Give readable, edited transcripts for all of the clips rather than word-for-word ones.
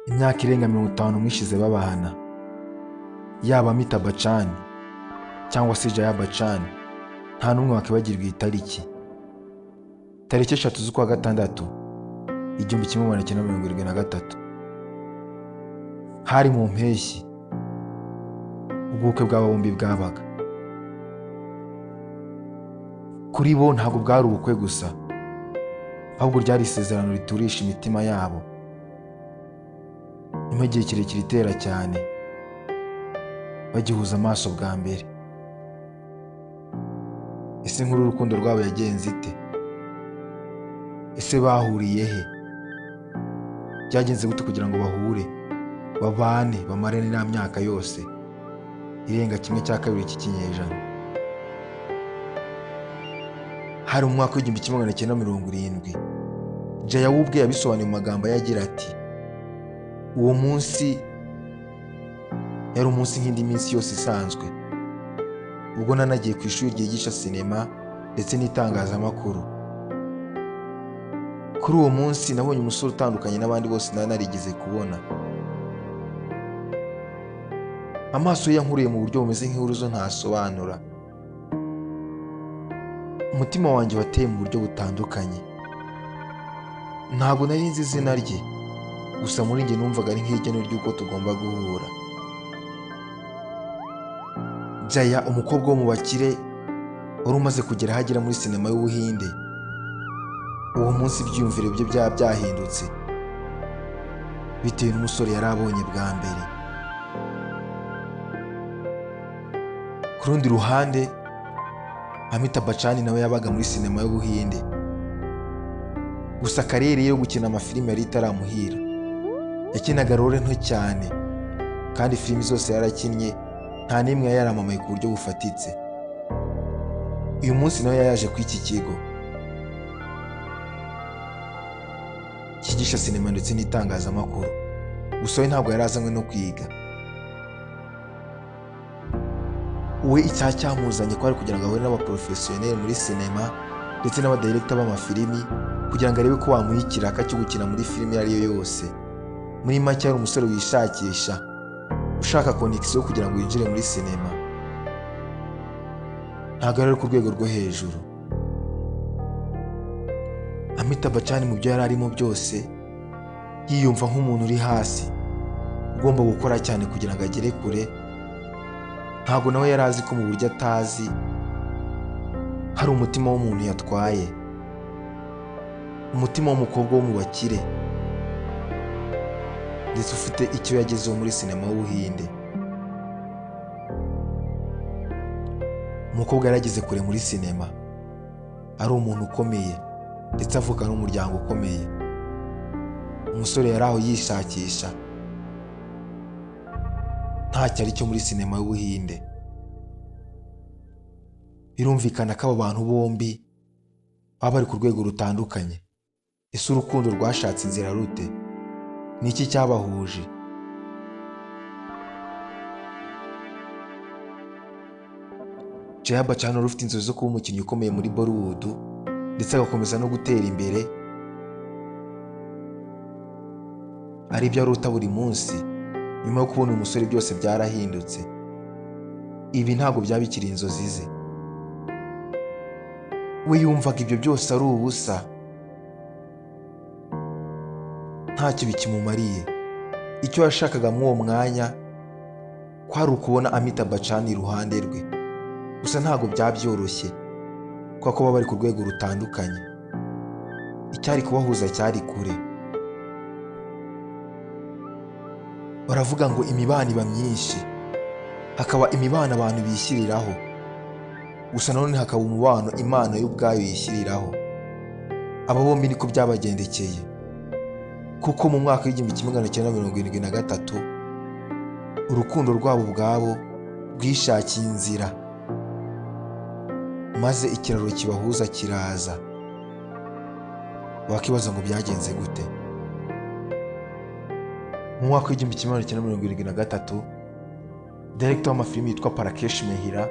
Imyaka irenga 50 mwishize babahana, yaba Amitabh Bachchan cyangwa se Jaya Bachchan, nta numwe wakibagirwa iyi tariki. Tariki 3 z'ukwa gatandatu 1973 hari mu mpeshyi, ubukwe bw'aba bombi bwabaga. Kuri bo ntabwo bwari ubukwe gusa, ahubwo ryari isezerano riturisha imitima yabo. Nyuma y'igihe kirekire itera cyane, bagihuza amaso bwa mbere. Ese nkuru urukundo rwabo yagenze ite? Ese bahuriye he? Byagenze gute kugira ngo bahure, babane, bamarane iriya myaka yose irenga 1/2 cy'ikinyejana? Hari mu mwaka w'1970, Jaya ubwe yabisobanuye mu magambo yagira ati, uwo munsi yari umunsi nk'indi minsi yose isanzwe, ubwo nanagiye ku ishuri ryigisha sinema ndetse n'itangazamakuru. Kuri uwo munsi nabonye umusore utandukanye n'abandi bose nari narigeze kubona. Amaso ye yankuriye mu buryo bumeze nk'ihuruzo ntasobanura. Umutima wanjye wateye mu buryo butandukanye. Ntabwo nari nzi izina rye, gusa muri njye numvaga ari nk'igeno ry'uko tugomba guhura. Jaya, umukobwa wo mu bakire wari umaze kugera ahagera muri sinema y'Ubuhinde, uwo munsi ibyiyumviro bye byaba byahindutse bitewe n'umusore yari abonye bwa mbere. Ku rundi ruhande, Amitabh Bachchan nawe yabaga muri sinema y'Ubuhinde, gusa kariyeri yo gukina amafilime yari itaramuhira. Yakinaga role nto cyane, kandi filimi zose yarakinnye nta n'imwe yaramamaye ku buryo bufatitse. Uyu munsi nawe yaje ku iki kigo cyigisha sinema ndetse n'itangazamakuru, gusa we ntabwo yari azanywe no kwiga. We icyaha cyamuzanye kwari kugira ngo ahure n'abaprofesiyoneri muri sinema ndetse n'abadirekita b'amafilimi kugira ngo arebe ko bamuha ikiraka cyo gukina muri filimi iyo ari yo yose. Muri make yari umusore wishakisha, ushaka connection kugira ngo yinjire muri sinema. Ntabwo yari ku rwego rwo hejuru. Amitabh Bachchan mu byo yari arimo byose yiyumva nk'umuntu uri hasi, ugomba gukora cyane kugira ngo agere kure. Ntabwo nawe yari azi ko mu buryo atazi hari umutima w'umuntu yatwaye, umutima w'umukobwa wo mu bakire ndetse ufite icyo yagezeho muri sinema y'Ubuhinde. Umukobwa yarageze kure muri sinema, ari umuntu ukomeye ndetse avuka n'umuryango ukomeye. Umusore yari aho yishakisha, ntacyo ari cyo muri sinema y'Ubuhinde. Birumvikana ko abo bantu bombi baba bari ku rwego rutandukanye. Ese urukundo rwashatse inzira rute? Ni iki cyabahuje? Jaya Bachchan wari ufite inzozi zo kuba umukinnyi ukomeye muri Bollywood ndetse agakomeza no gutera imbere, ari ibyo arota buri munsi. Nyuma yo kubona umusore byose byarahindutse. Ibi ntabwo byabikira inzozi ze. We yumvaga ibyo byose ari ubusa, ntacyo bikimumariye. Icyo yashakaga muri uwo mwanya kwari ukubona Amitabh Bachchan iruhande rwe, gusa ntabwo byabyoroshye kuko baba bari ku rwego rutandukanye. Icyari kubahuza cyari kure. Baravuga ngo imibano iba myinshi, hakaba imibano abantu bishyiriraho, gusa nanone hakaba umubano Imana yo ubwayo yishyiriraho. Aba bombi niko byabagendekeye, kuko mu mwaka w'1973 urukundo rwabo ubwabo rwishakiye inzira, maze ikiraro kibahuza kiraza. Wakibaza ngo byagenze gute? Mu mwaka w'1973 director w'amafilimi yitwa Parakesh Mehra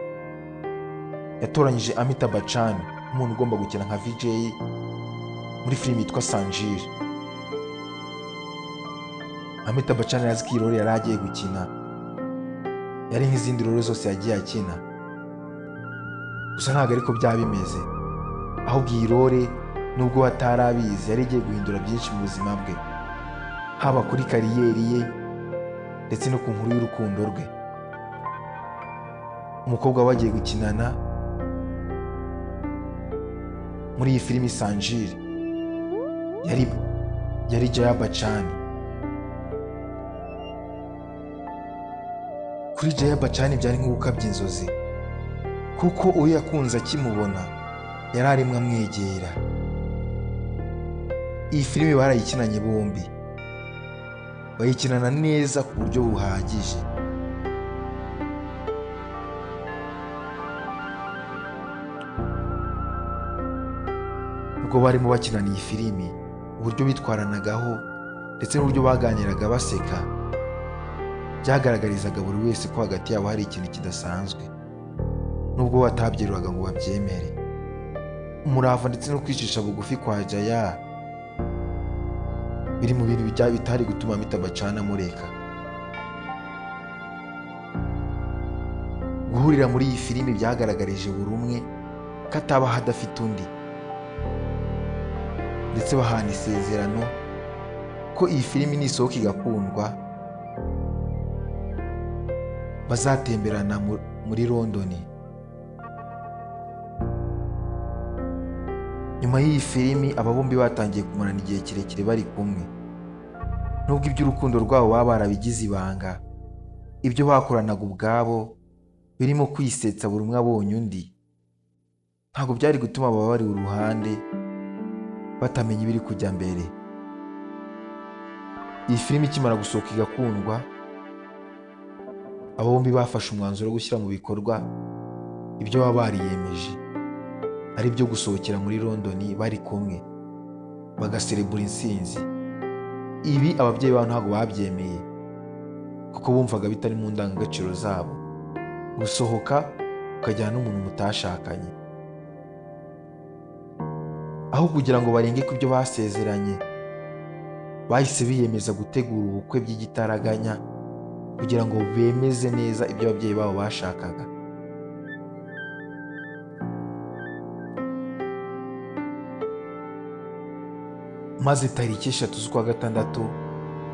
yatoranyije Amitabh Bachchan nk'umuntu ugomba gukina nka Vijay muri filimi yitwa Sanjeev. Amitabh Bachchan yari azi ko iyi role yari agiye gukina yari nk'izindi role zose yagiye akina, gusa ntabwo ariko byaba bimeze, ahubwo iyi role nubwo atari abizi yari igiye guhindura byinshi mu buzima bwe, haba kuri kariyeri ye ndetse no ku nkuru y'urukundo rwe. Umukobwa bagiye gukinana muri iyi filimi Sanjiri yari Jaya Bachchan. Kuri Jaya Bachchan byari nko gukabya inzozi, kuko uwo yakunze akimubona yari arimo amwegera. Iyi filimi barayikinanye bombi, bayikinana neza ku buryo buhagije. Ubwo barimo bakinana iyi filimi, uburyo bitwaranagaho ndetse n'uburyo baganiraga baseka byagaragarizaga buri wese ko hagati yabo hari ikintu kidasanzwe, nubwo batabyeruraga ngo babyemere. Umurava ndetse no kwicisha bugufi kwa Jaya biri mu bintu bitari gutuma Amitabh Bachchan amureka. Guhurira muri iyi filimi byagaragarije buri umwe ko atabaho adafite undi, ndetse bahana isezerano ko iyi filimi nisohoka igakundwa bazatemberana muri London. Nyuma y'iyi filimi aba bombi batangiye kumarana igihe kirekire bari kumwe, nubwo iby'urukundo rwabo baba barabigize ibanga. Ibyo bakoranaga ubwabo birimo kwisetsa buri umwe abonye undi, ntabwo byari gutuma baba bari uruhande batamenya ibiri kujya mbere. Iyi filimi ikimara gusohoka igakundwa, aba bombi bafashe umwanzuro wo gushyira mu bikorwa ibyo baba bariyemeje, ari byo gusohokera muri London bari kumwe bagaserebura intsinzi. Ibi ababyeyi babo ntabwo babyemeye, kuko bumvaga bitari mu ndangagaciro zabo gusohoka ukajyana n'umuntu mutashakanye. Aho kugira ngo barenge ku byo basezeranye, bahise biyemeza gutegura ubukwe by'igitaraganya kugira ngo bemeze neza ibyo ababyeyi babo bashakaga. Maze tariki 3 z'ukwa gatandatu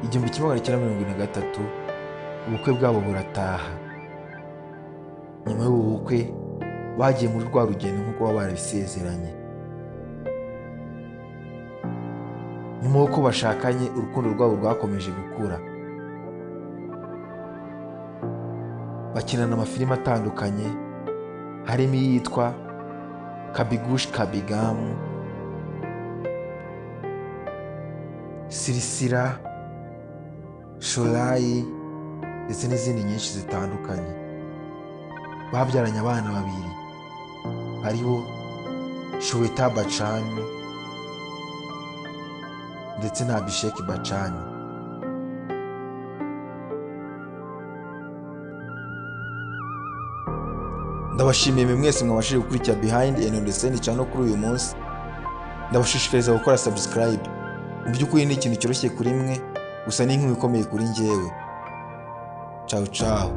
1973 ubukwe bwabo burataha. Nyuma y'ubu bukwe bagiye muri rwa rugendo nk'uko baba barabisezeranye. Nyuma y'uko bashakanye, urukundo rwabo rwakomeje gukura, bakinana amafilimi atandukanye harimo iyitwa Kabhi Khushi Kabhie Gham, Silsila, Sholay ndetse n'izindi nyinshi zitandukanye. Babyaranye abana babiri aribo Shweta Bachchan ndetse na Abhishek Bachchan. Ndabashimiye mwese mwabashije gukurikira Behind and Scene channel kuri uyu munsi. Ndabashishikariza gukora subscribe. Mu by'ukuri ni ikintu cyoroshye kuri mwe, gusa ni inkuru ikomeye kuri njyewe. Ciao ciao.